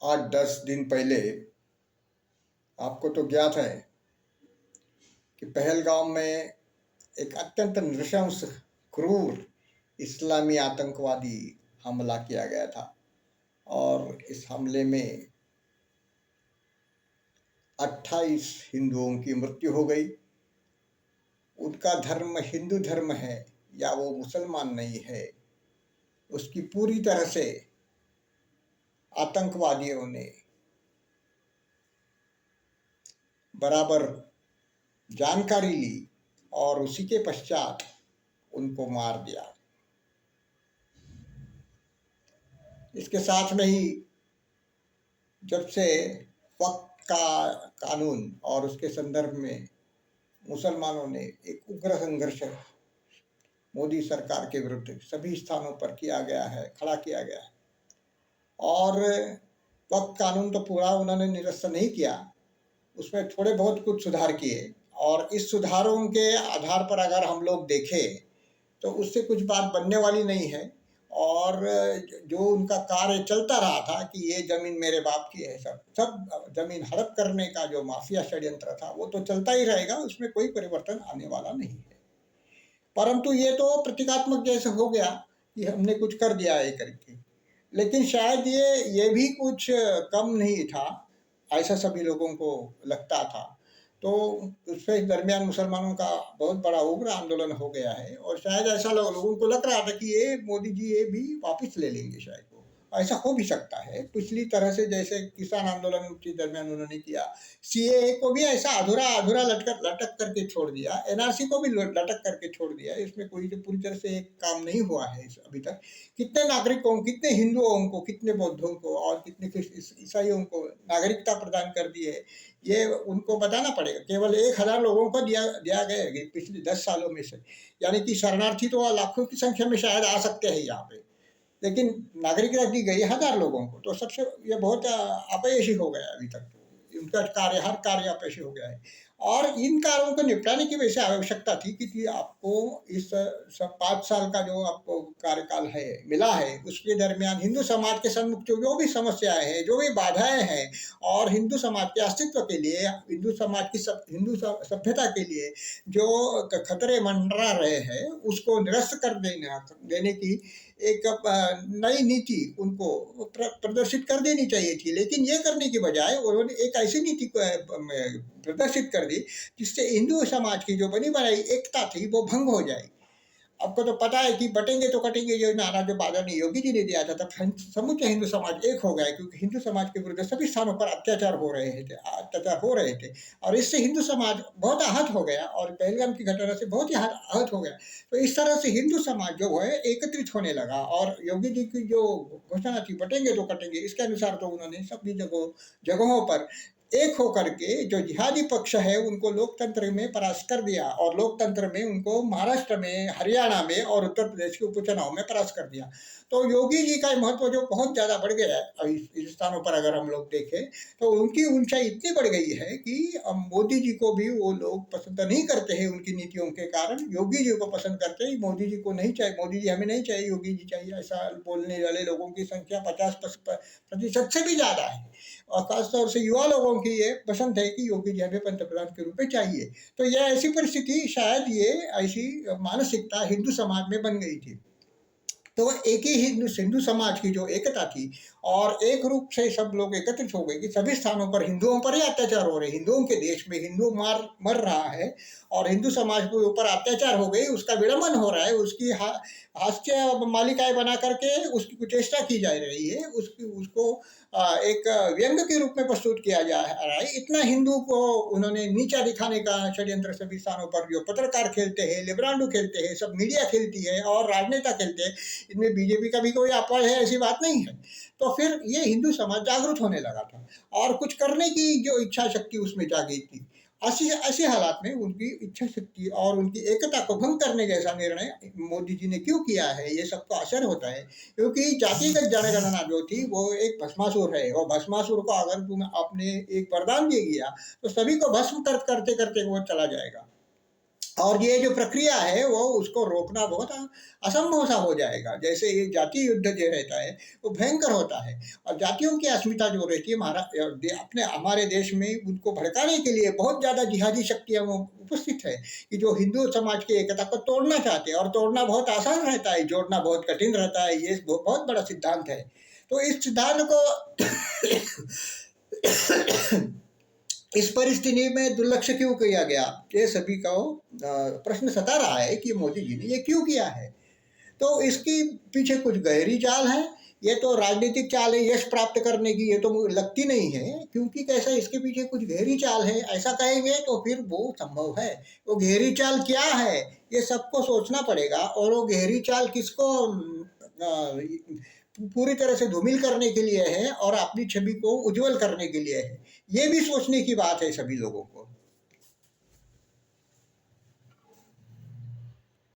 8-10 दिन पहले आपको तो ज्ञात है कि पहलगाम में एक अत्यंत नृशंस क्रूर इस्लामी आतंकवादी हमला किया गया था और इस हमले में 28 हिंदुओं की मृत्यु हो गई। उनका धर्म हिंदू धर्म है या वो मुसलमान नहीं है, उसकी पूरी तरह से आतंकवादियों ने बराबर जानकारी ली और उसी के पश्चात उनको मार दिया। इसके साथ में ही जब से वक्फ का कानून और उसके संदर्भ में मुसलमानों ने एक उग्र संघर्ष मोदी सरकार के विरुद्ध सभी स्थानों पर किया गया है, खड़ा किया गया है। और वक्फ कानून तो पूरा उन्होंने निरस्त नहीं किया, उसमें थोड़े बहुत कुछ सुधार किए और इस सुधारों के आधार पर अगर हम लोग देखें तो उससे कुछ बात बनने वाली नहीं है। और जो उनका कार्य चलता रहा था कि ये जमीन मेरे बाप की है, सब जमीन हड़प करने का जो माफिया षड्यंत्र था वो तो चलता ही रहेगा, उसमें कोई परिवर्तन आने वाला नहीं है। परंतु ये तो प्रतीकात्मक जैसे हो गया कि हमने कुछ कर दिया है करके, लेकिन शायद ये भी कुछ कम नहीं था, ऐसा सभी लोगों को लगता था। तो उसके दरमियान मुसलमानों का बहुत बड़ा उग्र आंदोलन हो गया है और शायद ऐसा लोगों को लग रहा था कि ये मोदी जी ये भी वापस ले लेंगे, शायद वो ऐसा हो भी सकता है। पिछली तरह से जैसे किसान आंदोलन के दरमियान उन्होंने किया, सीएए को भी ऐसा अधूरा अधूरा लटक करके छोड़ दिया, एनआरसी को भी लटक करके छोड़ दिया, इसमें कोई तो पूरी तरह से एक काम नहीं हुआ है अभी तक। कितने नागरिकों, कितने हिंदुओं को, कितने बौद्धों को और कितने ईसाइयों को नागरिकता प्रदान कर दी है, ये उनको बताना पड़ेगा। केवल 1000 लोगों को दिया गया है पिछले 10 सालों में से, यानी कि शरणार्थी तो लाखों की संख्या में शायद आ सकते हैं यहाँ पे, लेकिन नागरिकता दी गई 1000 लोगों को, तो सबसे ये बहुत अपयशी हो गया अभी तक। उनका कार्य, हर कार्य अपयशी हो गया है और इन कार्यों को निपटाने की वैसे आवश्यकता थी कि आपको इस 5 साल का जो आपको कार्यकाल है मिला है, उसके दरमियान हिंदू समाज के सम्मुख जो भी समस्याएं हैं, जो भी बाधाएं हैं और हिंदू समाज के अस्तित्व के लिए, हिंदू समाज की हिंदू सभ्यता के लिए जो खतरे मंडरा रहे हैं, उसको निरस्त कर देने की एक नई नीति उनको प्रदर्शित कर देनी चाहिए थी। लेकिन ये करने की बजाय उन्होंने एक ऐसी नीति प्रदर्शित कर दी जिससे हिंदू समाज की जो बनी बनाई एकता थी वो भंग हो जाए। आपको तो पता है कि बटेंगे तो कटेंगे जो नारा जो बादल योगी जी ने दिया था, तब समूचे हिंदू समाज एक हो गए, क्योंकि हिंदू समाज के विरुद्ध सभी स्थानों पर अत्याचार हो रहे थे और इससे हिंदू समाज बहुत आहत हो गया और पहलगाम की घटना से बहुत ही आहत हो गया। तो इस तरह से हिंदू समाज जो है एकत्रित होने लगा और योगी जी की जो घोषणा थी बटेंगे तो कटेंगे, इसके अनुसार तो उन्होंने सभी जगहों पर एक होकर के जो जिहादी पक्ष है उनको लोकतंत्र में परास्त कर दिया और लोकतंत्र में उनको महाराष्ट्र में, हरियाणा में और उत्तर प्रदेश के उपचुनाव में परास्त कर दिया। तो योगी जी का महत्व जो बहुत ज़्यादा बढ़ गया है इस स्थानों पर अगर हम लोग देखें तो उनकी ऊंचाई इतनी बढ़ गई है कि मोदी जी को भी वो लोग पसंद नहीं करते हैं उनकी नीतियों के कारण। योगी जी को पसंद करते हैं, मोदी जी को नहीं चाहिए, मोदी जी हमें नहीं चाहिए, योगी जी चाहिए, ऐसा बोलने वाले लोगों की संख्या 50% से भी ज़्यादा है। और खासतौर से युवा लोगों की ये पसंद है कि योगी जी हमें पंतप्रधान के रूप में चाहिए। तो यह ऐसी परिस्थिति, शायद ये ऐसी मानसिकता हिंदू समाज में बन गई थी। तो एक ही हिंदू समाज की जो एकता थी और एक रूप से सब लोग एकत्रित हो गए कि सभी स्थानों पर हिंदुओं पर ही अत्याचार हो रहे, हिंदुओं के देश में हिंदू मर रहा है और हिंदू समाज के ऊपर अत्याचार हो गई, उसका विडंबन हो रहा है, उसकी हास्य मालिकाएं बना करके उसकी कुचेष्टा की जा रही है, उसको एक व्यंग के रूप में प्रस्तुत किया जा रहा है। इतना हिंदू को उन्होंने नीचा दिखाने का षड्यंत्र सभी स्थानों पर जो पत्रकार खेलते हैं, लिब्रांडो खेलते हैं, सब मीडिया खेलती है और राजनेता खेलते हैं, इनमें बीजेपी का भी कोई अपवाद है ऐसी बात नहीं है। तो फिर ये हिंदू समाज जागरूक होने लगा था और कुछ करने की जो इच्छा शक्ति उसमें जागी थी। ऐसे हालात में उनकी इच्छा शक्ति और उनकी एकता को भंग करने जैसा निर्णय मोदी जी ने क्यों किया है, ये सबको असर होता है। क्योंकि जातिगत जनगणना जो थी वो एक भस्मासुर है और भस्मासुर को अगर आपने एक वरदान दे दिया तो सभी को भस्म करते करते वो चला जाएगा। और ये जो प्रक्रिया है वो उसको रोकना बहुत असंभव सा हो जाएगा। जैसे ये जातीय युद्ध जो रहता है वो भयंकर होता है, और जातियों की अस्मिता जो रहती है अपने हमारे देश में उनको भड़काने के लिए बहुत ज़्यादा जिहादी शक्तियाँ वो उपस्थित है कि जो हिंदू समाज की एकता को तोड़ना चाहते हैं, और तोड़ना बहुत आसान रहता है, जोड़ना बहुत कठिन रहता है। ये बहुत बड़ा सिद्धांत है। तो इस सिद्धांत को इस परिस्थिति में दुर्लक्ष्य क्यों किया गया, ये सभी का प्रश्न सता रहा है कि मोदी जी ने ये क्यों किया है। तो इसकी पीछे कुछ गहरी चाल है। ये तो राजनीतिक चाल है यश प्राप्त करने की, ये तो मुझे लगती नहीं है, क्योंकि कैसा इसके पीछे कुछ गहरी चाल है ऐसा कहेंगे तो फिर वो संभव है। वो गहरी चाल क्या है ये सबको सोचना पड़ेगा, और वो गहरी चाल किसको पूरी तरह से धूमिल करने के लिए है और अपनी छवि को उज्जवल करने के लिए है, ये भी सोचने की बात है सभी लोगों को।